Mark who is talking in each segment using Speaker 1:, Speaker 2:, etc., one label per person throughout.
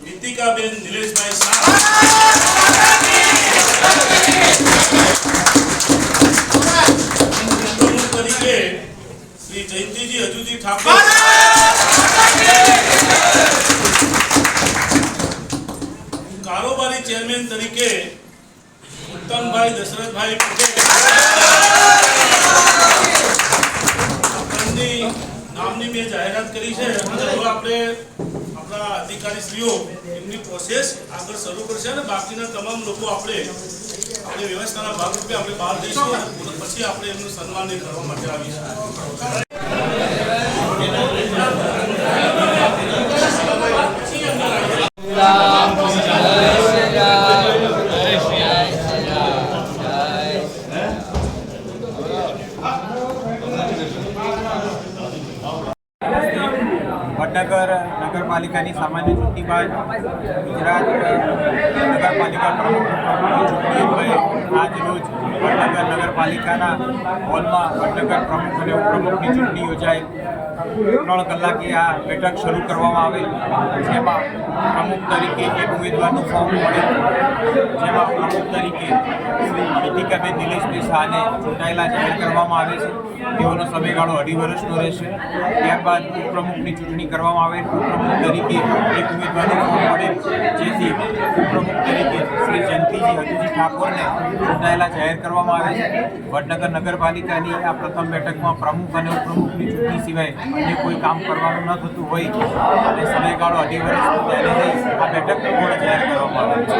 Speaker 1: નીતિકાબેન નિલેશભાઈ શાહ, પ્રમુખ તરીકે શ્રી જયંતિજી હજુજી ઠાકોર, કારોબારી ચેરમેન તરીકે ઉત્તમભાઈ દશરથભાઈ પટેલ, નામની મેં જાહેરાત કરી છે અને હવે આપણે આપણા અધિકારીશ્રીઓ એમની પ્રોસેસ આગળ શરૂ કરશે અને બાકીના તમામ લોકો આપણે વ્યવસ્થાના ભાગરૂપે આપણે બહાર જઈશું અને પછી આપણે એમનું સન્માન કરવા માટે આવીશું.
Speaker 2: વડનગર નગરપાલિકાની સામાન્ય ચૂંટણી બાદ ગુજરાત નગરપાલિકા પ્રમુખની ચૂંટણી આજ રોજ વડનગર નગરપાલિકાના હોલમાં વડનગર પ્રમુખ અને ઉપપ્રમુખની ચૂંટણી યોજાઈ. 3 કલાકે આ બેઠક શરૂ કરવામાં આવેલ, જેમાં પ્રમુખ તરીકે એક ઉમેદવારનું ફોર્મ મળેલ, જેમાં પ્રમુખ તરીકે શ્રી નીતિકાબેન નિલેશભાઈ શાહને ચૂંટાયેલા જાહેર કરવામાં આવે છે. તેઓનો સમયગાળો 2.5 વર્ષનો રહેશે. ત્યારબાદ ઉપપ્રમુખની ચૂંટણી કરવામાં આવે. ઉપપ્રમુખ તરીકે એક ઉમેદવારનું ફોર્મ મળે, જેથી ઉપપ્રમુખ તરીકે શ્રી જયંતિજી હજુજી ઠાકોરને ચૂંટાયેલા જાહેર કરવામાં આવે છે. વડનગર નગરપાલિકાની આ પ્રથમ બેઠકમાં પ્રમુખ અને ઉપપ્રમુખની ચૂંટણી સિવાય અન્ય કોઈ કામ કરવાનું ન થતું હોય અને સમયગાળો 2.5 વર્ષનો ત્યારે આ બેઠક પૂર્ણ જાહેર કરવામાં આવે છે.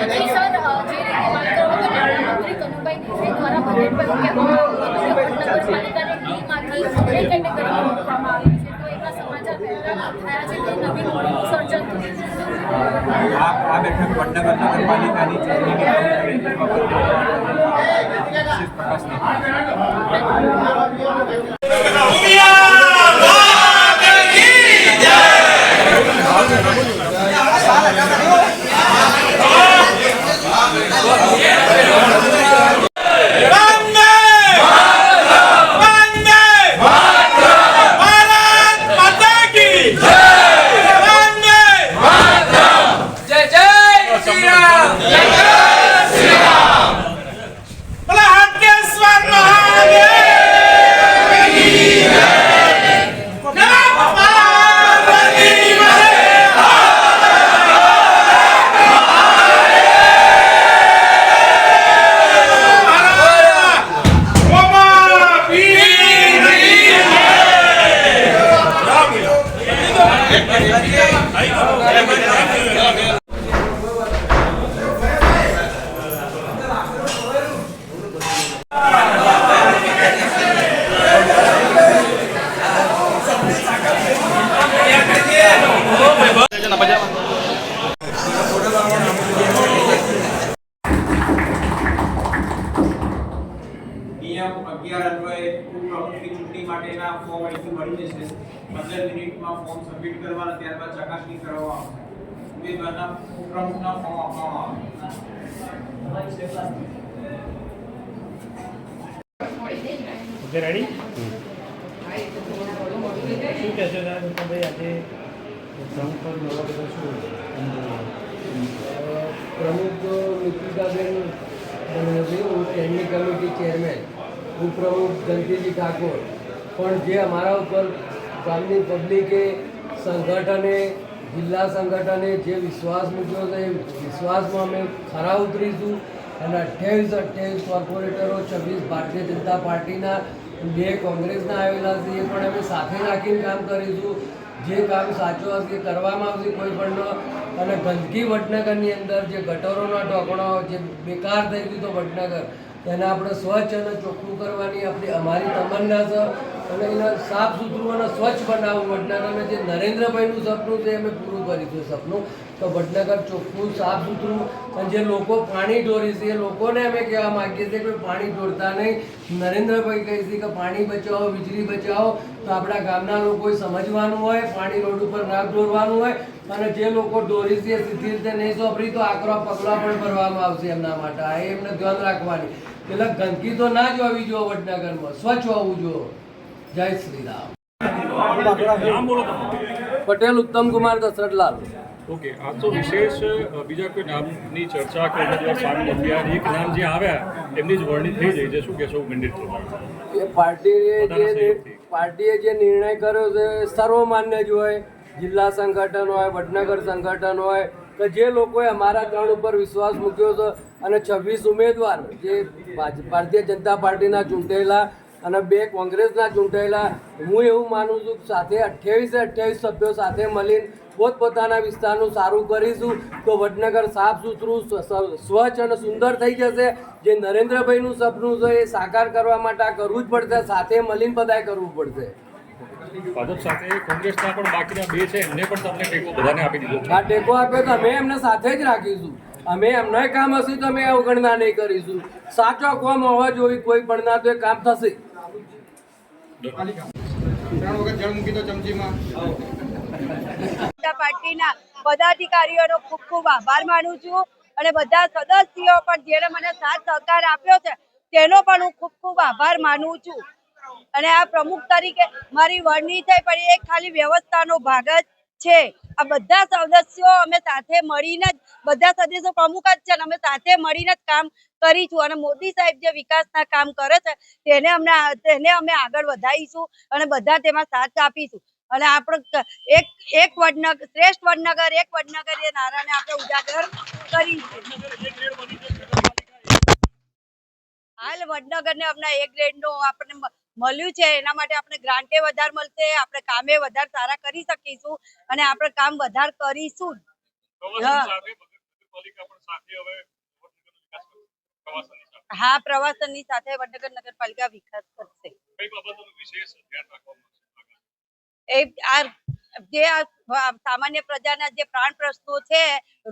Speaker 2: આ બેઠક વડનગર નગરપાલિકાની ચૂંટણીની પ્રકાશની ફોર્મ સબમિટ કરવાના, ત્યારબાદ ચકાસણી કરવામાં આવશે. ઉમેદવારના પ્રમુખના ફોર્મ આપવામાં આવશે.
Speaker 3: ઓકે રેડી શું કહેશો ભાઈ આજે પ્રમુખ પર નવા બધા શું
Speaker 4: પ્રમુખ મિત્રિકાબેન સ્ટેન્ડિંગ કમિટી ચેરમેન ઉપપ્રમુખ ગણપતિજી ઠાકોર પણ જે અમારા ઉપર ગામની પબ્લિકે સંગઠને જિલ્લા સંગઠને જે વિશ્વાસ મૂક્યો છે એ વિશ્વાસમાં અમે ખરા ઉતરીશું અને 28 કોર્પોરેટરો 26 ભારતીય જનતા પાર્ટીના 2 કોંગ્રેસના આવેલા છે એ પણ અમે સાથે રાખીને કામ કરીશું. જે કામ સાચો હશે કરવામાં આવશે કોઈ પણ અને ગંદકી વડનગરની અંદર જે ગટરોના ઢોકણો જે બેકાર થઈ ગયું તો વડનગર તેને આપણે સ્વચ્છ અને ચોખ્ખું કરવાની અમારી તમન્ના છે અને એને સાફ સુથરું અને સ્વચ્છ બનાવવું વડનગર અને જે નરેન્દ્રભાઈનું સપનું છે અમે પૂરું કરીશું સપનું તો વડનગર ચોખ્ખું સાફ સુથરું અને જે લોકો પાણી ઢોરી છે એ લોકોને અમે કહેવા માગીએ છીએ કે પાણી ઢોરતા નહીં. નરેન્દ્રભાઈ કહે છે કે પાણી બચાવો વીજળી બચાવો તો આપણા ગામના લોકોએ સમજવાનું હોય, પાણી રોડ ઉપર ના ઢોરવાનું હોય અને જે લોકો ઢોરી છે સીધી રીતે નહીં સોંપરી તો આકરા પગલાં પણ ભરવામાં આવશે એમના માટે. આ એમને ધ્યાન રાખવાની એટલે ગંદકી તો ના જ હોવી જોઈએ વડનગરમાં, સ્વચ્છ હોવું જોઈએ. જય શ્રી રામ. પટેલ ઉત્તમ કુમાર દશરથલાલ.
Speaker 5: ઓકે, આ તો વિશેષ બીજા કોઈ નામની ચર્ચા કે જેવા સામેલ અત્યારે એક નામ જે આવ્યા એમની જ વરણી થઈ જાય છે. શું કહેશો કેન્ડિડેટ
Speaker 4: એ પાર્ટીએ જે નિર્ણય કર્યો છે એ સર્વમાન્ય જ હોય. જિલ્લા સંગઠન હોય, વડનગર સંગઠન હોય કે જે લોકોએ અમારા ત્રણ ઉપર વિશ્વાસ મૂક્યો છે અને 26 ઉમેદવાર જે ભારતીય જનતા પાર્ટીના ચૂંટાયેલા અને 2 કોંગ્રેસના ચૂંટાયેલા, હું એવું માનું છું કે સાથે 28 સભ્યો સાથે મળીને પોતપોતાના વિસ્તારનું સારું કરીશું તો વડનગર સાફ સુથરું સ્વચ્છ અને સુંદર થઈ જશે. જે નરેન્દ્રભાઈનું સપનું છે એ સાકાર કરવા માટે આ કરવું જ પડશે, સાથે મળીને બધાએ કરવું પડશે.
Speaker 5: ભાજપ સાથે કોંગ્રેસના પણ બાકીના 2 છે એમને પણ તમને ટેકો બધાને આપી દીધો.
Speaker 4: આ ટેકો આપ્યો તો અમે એમને સાથે જ રાખીશું. અમે એમનો કામ હશે તો અમે અવગણના નહીં કરીશું. સાચો કોમ હોવા જોઈએ કોઈ પણ ના તો એ કામ થશે.
Speaker 6: પાર્ટીના પદાધિકારીઓનો ખૂબ ખૂબ આભાર માનું છું અને બધા સદસ્યો પણ જેણે મને સાથ સહકાર આપ્યો છે તેનો પણ હું ખૂબ ખૂબ આભાર માનું છું. અને આ પ્રમુખ તરીકે મારી વરણી થઈ પણ એ ખાલી વ્યવસ્થાનો ભાગ જ છે. આ બધા સદસ્યો અમે સાથે મળીને જ બધા સદસ્યો પ્રમુખ જ છે અને અમે સાથે મળીને જ કામ કરીશું અને મોદી સાહેબ જે વિકાસના કામ કરે છે તેને અમે આગળ વધારીશું અને બધા તેમાં સાથ આપીશું અને આપણે એક વડનગર શ્રેષ્ઠ વડનગર એક વડનગર એ નારાને આપણે ઉજાગર કરીશું. હાલ વડનગરને અમને A ગ્રેડનું આપણને મળ્યું છે એના માટે આપણે ગ્રાન્ટે વધારે મળશે, આપણે કામે વધારે સારા કરી શકીશું અને આપણે કામ વધારે કરીશું. હા, પ્રવાસનની સાથે વડનગર નગરપાલિકા વિકાસ કરશે. જે સામાન્ય પ્રજાના જે પ્રાણ પ્રશ્નો છે,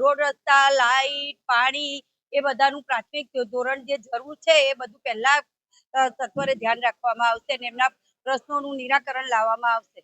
Speaker 6: રોડ રસ્તા, લાઈટ, પાણી એ બધાનું પ્રાથમિક ધોરણ જે જરૂર છે એ બધું પહેલા સત્વરે ધ્યાન રાખવામાં આવશે અને એમના પ્રશ્નોનું નિરાકરણ લાવવામાં આવશે.